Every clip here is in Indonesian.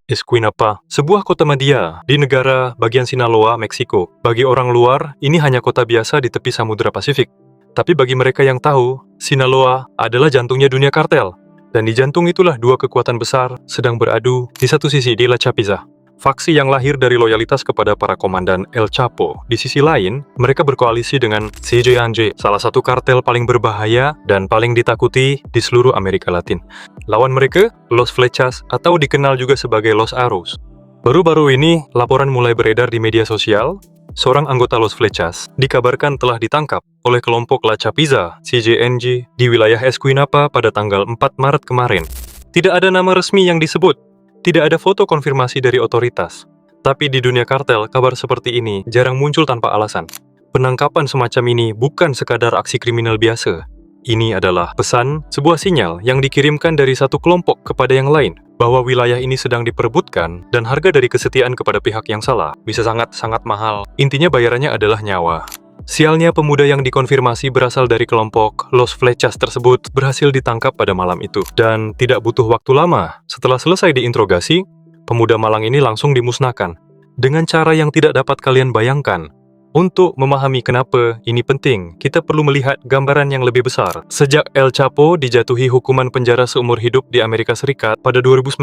Escuinapa, sebuah kota media di negara bagian Sinaloa, Meksiko. Bagi orang luar, ini hanya kota biasa di tepi Samudra Pasifik. Tapi bagi mereka yang tahu, Sinaloa adalah jantungnya dunia kartel. Dan di jantung itulah dua kekuatan besar sedang beradu di satu sisi di La Chapiza. Faksi yang lahir dari loyalitas kepada para komandan El Chapo. Di sisi lain, mereka berkoalisi dengan CJNG, salah satu kartel paling berbahaya dan paling ditakuti di seluruh Amerika Latin. Lawan mereka, Los Flechas atau dikenal juga sebagai Los Arrows. Baru-baru ini, laporan mulai beredar di media sosial. Seorang anggota Los Flechas dikabarkan telah ditangkap oleh kelompok La Chapiza, CJNG, di wilayah Escuinapa pada tanggal 4 Maret kemarin. Tidak ada nama resmi yang disebut. Tidak ada foto konfirmasi dari otoritas. Tapi di dunia kartel, kabar seperti ini jarang muncul tanpa alasan. Penangkapan semacam ini bukan sekadar aksi kriminal biasa. Ini adalah pesan, sebuah sinyal yang dikirimkan dari satu kelompok kepada yang lain, bahwa wilayah ini sedang diperebutkan dan harga dari kesetiaan kepada pihak yang salah bisa sangat-sangat mahal. Intinya bayarannya adalah nyawa. Sialnya, pemuda yang dikonfirmasi berasal dari kelompok Los Flechas tersebut berhasil ditangkap pada malam itu. Dan tidak butuh waktu lama, setelah selesai diinterogasi, pemuda malang ini langsung dimusnahkan. Dengan cara yang tidak dapat kalian bayangkan. Untuk memahami kenapa ini penting, kita perlu melihat gambaran yang lebih besar. Sejak El Chapo dijatuhi hukuman penjara seumur hidup di Amerika Serikat pada 2019,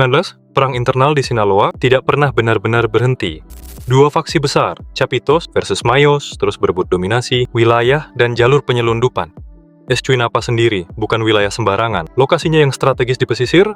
perang internal di Sinaloa tidak pernah benar-benar berhenti. Dua faksi besar, Chapitos versus Mayos, terus berebut dominasi, wilayah, dan jalur penyelundupan. Escuinapa sendiri bukan wilayah sembarangan. Lokasinya yang strategis di pesisir,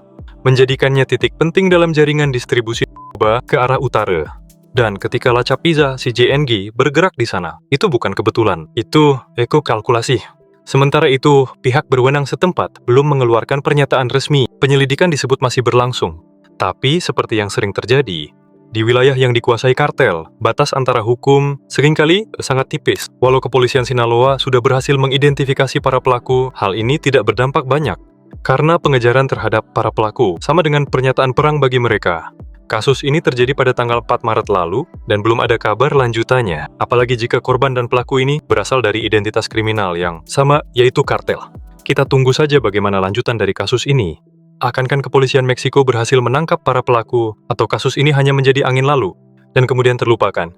menjadikannya titik penting dalam jaringan distribusi narkoba ke arah utara. Dan ketika La Chapiza, CJNG, bergerak di sana, itu bukan kebetulan, itu kalkulasi. Sementara itu, pihak berwenang setempat belum mengeluarkan pernyataan resmi. Penyelidikan disebut masih berlangsung. Tapi, seperti yang sering terjadi, di wilayah yang dikuasai kartel, batas antara hukum seringkali sangat tipis. Walau kepolisian Sinaloa sudah berhasil mengidentifikasi para pelaku, hal ini tidak berdampak banyak. Karena pengejaran terhadap para pelaku sama dengan pernyataan perang bagi mereka. Kasus ini terjadi pada tanggal 4 Maret lalu dan belum ada kabar lanjutannya. Apalagi jika korban dan pelaku ini berasal dari identitas kriminal yang sama, yaitu kartel. Kita tunggu saja bagaimana lanjutan dari kasus ini. Akankah kepolisian Meksiko berhasil menangkap para pelaku, atau kasus ini hanya menjadi angin lalu dan kemudian terlupakan?